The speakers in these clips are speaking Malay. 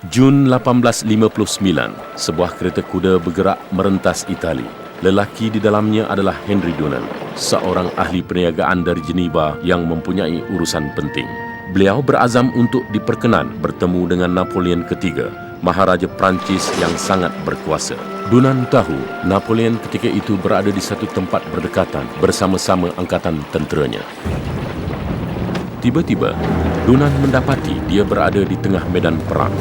Jun 1859, sebuah kereta kuda bergerak merentas Itali. Lelaki di dalamnya adalah Henry Dunant, seorang ahli perniagaan dari Geneva yang mempunyai urusan penting. Beliau berazam untuk diperkenan bertemu dengan Napoleon III, Maharaja Perancis yang sangat berkuasa. Dunant tahu Napoleon ketika itu berada di satu tempat berdekatan bersama-sama angkatan tenteranya. Tiba-tiba, Dunant mendapati dia berada di tengah medan perang.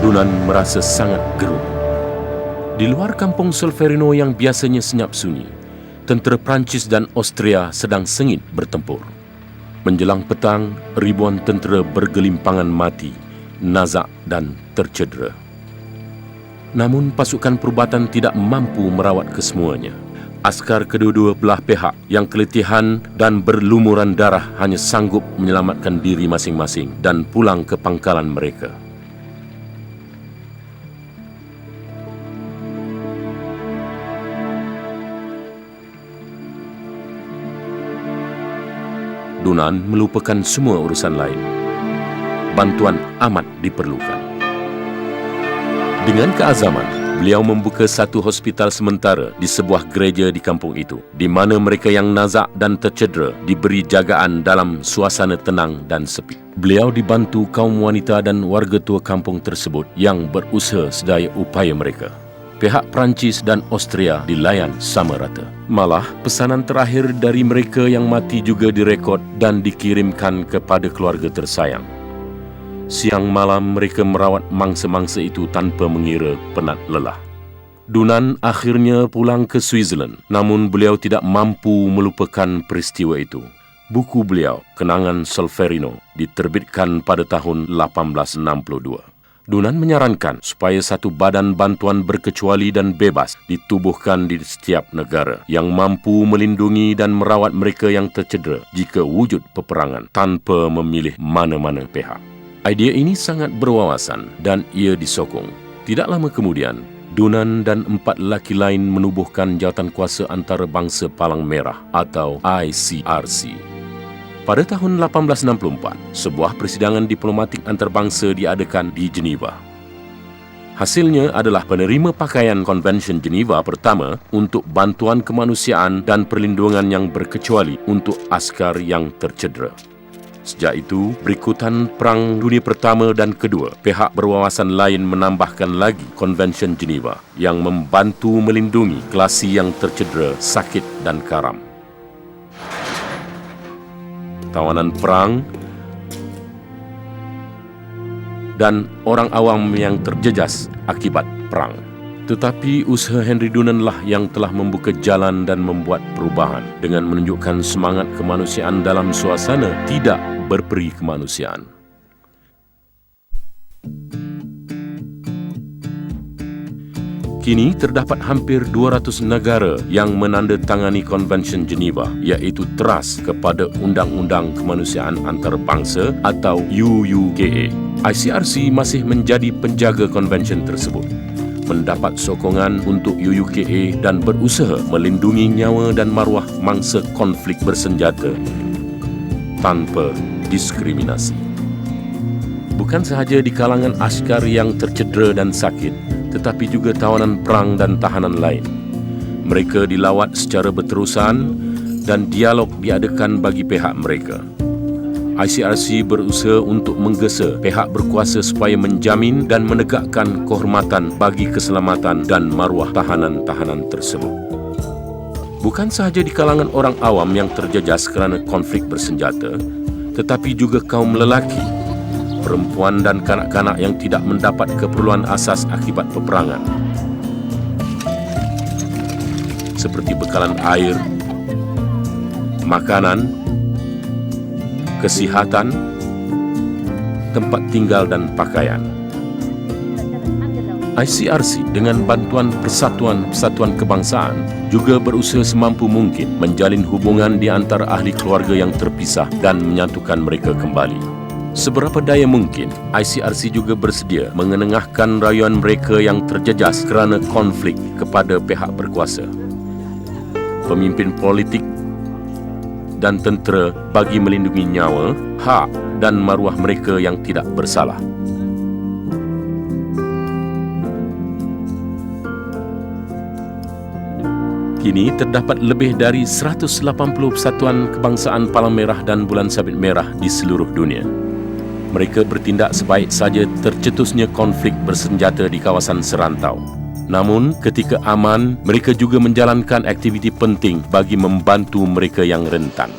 Dunant merasa sangat gerun. Di luar kampung Solferino yang biasanya senyap sunyi, tentera Perancis dan Austria sedang sengit bertempur. Menjelang petang, ribuan tentera bergelimpangan mati, nazak dan tercedera. Namun pasukan perubatan tidak mampu merawat kesemuanya. Askar kedua-dua belah pihak yang keletihan dan berlumuran darah hanya sanggup menyelamatkan diri masing-masing dan pulang ke pangkalan mereka. Dunant melupakan semua urusan lain. Bantuan amat diperlukan. Dengan keazaman, beliau membuka satu hospital sementara di sebuah gereja di kampung itu, di mana mereka yang nazak dan tercedera diberi jagaan dalam suasana tenang dan sepi. Beliau dibantu kaum wanita dan warga tua kampung tersebut yang berusaha sedaya upaya mereka. Pihak Perancis dan Austria dilayan sama rata. Malah, pesanan terakhir dari mereka yang mati juga direkod dan dikirimkan kepada keluarga tersayang. Siang malam mereka merawat mangsa-mangsa itu tanpa mengira penat lelah. Dunant akhirnya pulang ke Switzerland, namun beliau tidak mampu melupakan peristiwa itu. Buku beliau, Kenangan Solferino, diterbitkan pada tahun 1862. Dunant menyarankan supaya satu badan bantuan berkecuali dan bebas ditubuhkan di setiap negara yang mampu melindungi dan merawat mereka yang tercedera jika wujud peperangan tanpa memilih mana-mana pihak. Idea ini sangat berwawasan dan ia disokong. Tidak lama kemudian, Dunant dan 4 lelaki lain menubuhkan jawatan kuasa antarabangsa Palang Merah atau ICRC. Pada tahun 1864, sebuah persidangan diplomatik antarabangsa diadakan di Geneva. Hasilnya adalah penerima pakaian Konvensyen Geneva pertama untuk bantuan kemanusiaan dan perlindungan yang berkecuali untuk askar yang tercedera. Sejak itu, berikutan Perang Dunia Pertama dan Kedua, pihak berwawasan lain menambahkan lagi Konvensyen Geneva yang membantu melindungi kelasi yang tercedera, sakit dan karam. Tawanan perang dan orang awam yang terjejas akibat perang. Tetapi usaha Henry Dunant lah yang telah membuka jalan dan membuat perubahan dengan menunjukkan semangat kemanusiaan dalam suasana tidak berperi kemanusiaan. Kini terdapat hampir 200 negara yang menandatangani Konvensyen Geneva, iaitu teras kepada Undang-Undang Kemanusiaan Antarabangsa atau UUKA. ICRC masih menjadi penjaga konvensyen tersebut, mendapat sokongan untuk UUKA dan berusaha melindungi nyawa dan maruah mangsa konflik bersenjata tanpa diskriminasi. Bukan sahaja di kalangan askar yang tercedera dan sakit, tetapi juga tawanan perang dan tahanan lain. Mereka dilawat secara berterusan dan dialog diadakan bagi pihak mereka. ICRC berusaha untuk menggesa pihak berkuasa supaya menjamin dan menegakkan kehormatan bagi keselamatan dan maruah tahanan-tahanan tersebut. Bukan sahaja di kalangan orang awam yang terjejas kerana konflik bersenjata, tetapi juga kaum lelaki, perempuan dan kanak-kanak yang tidak mendapat keperluan asas akibat peperangan, seperti bekalan air, makanan, kesihatan, tempat tinggal dan pakaian. ICRC dengan bantuan persatuan-persatuan kebangsaan juga berusaha semampu mungkin menjalin hubungan di antara ahli keluarga yang terpisah dan menyatukan mereka kembali. Seberapa daya mungkin, ICRC juga bersedia mengenengahkan rayuan mereka yang terjejas kerana konflik kepada pihak berkuasa. Pemimpin politik, dan tentera bagi melindungi nyawa, hak dan maruah mereka yang tidak bersalah. Kini terdapat lebih dari 180 persatuan kebangsaan Palang Merah dan Bulan Sabit Merah di seluruh dunia. Mereka bertindak sebaik saja tercetusnya konflik bersenjata di kawasan serantau. Namun, ketika aman, mereka juga menjalankan aktiviti penting bagi membantu mereka yang rentan.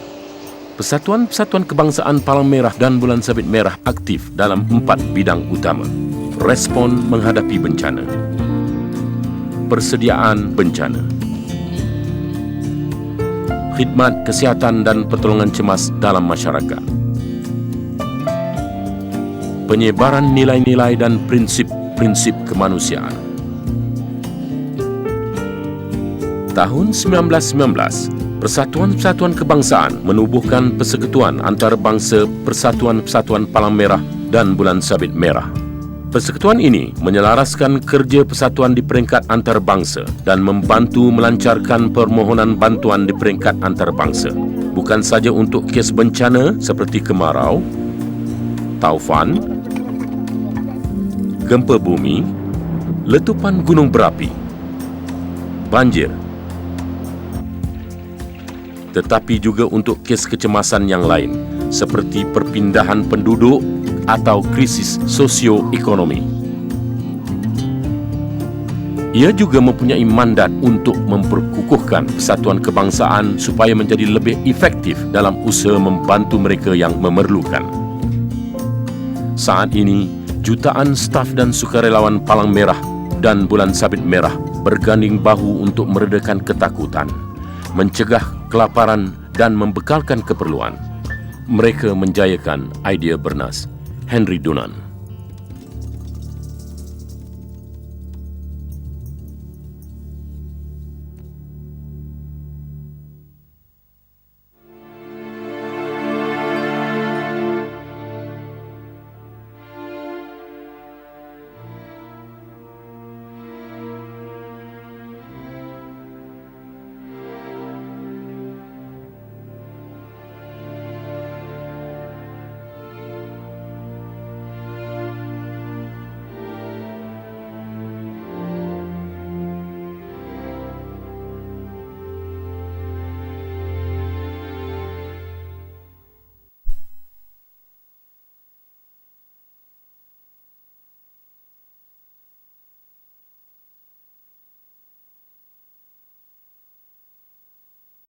Persatuan-persatuan kebangsaan Palang Merah dan Bulan Sabit Merah aktif dalam 4 bidang utama. Respon menghadapi bencana, persediaan bencana, khidmat kesihatan dan pertolongan cemas dalam masyarakat, penyebaran nilai-nilai dan prinsip-prinsip kemanusiaan. Tahun 1919, Persatuan-Persatuan Kebangsaan menubuhkan Persekutuan Antarabangsa Persatuan-Persatuan Palang Merah dan Bulan Sabit Merah. Persekutuan ini menyelaraskan kerja persatuan di peringkat antarabangsa dan membantu melancarkan permohonan bantuan di peringkat antarabangsa. Bukan saja untuk kes bencana seperti kemarau, taufan, gempa bumi, letupan gunung berapi, banjir, tetapi juga untuk kes kecemasan yang lain seperti perpindahan penduduk atau krisis sosioekonomi. Ia juga mempunyai mandat untuk memperkukuhkan persatuan kebangsaan supaya menjadi lebih efektif dalam usaha membantu mereka yang memerlukan. Saat ini, jutaan staf dan sukarelawan Palang Merah dan Bulan Sabit Merah berganding bahu untuk meredakan ketakutan, mencegah kelaparan dan membekalkan keperluan. Mereka menjayakan idea Bernas. Henry Dunan.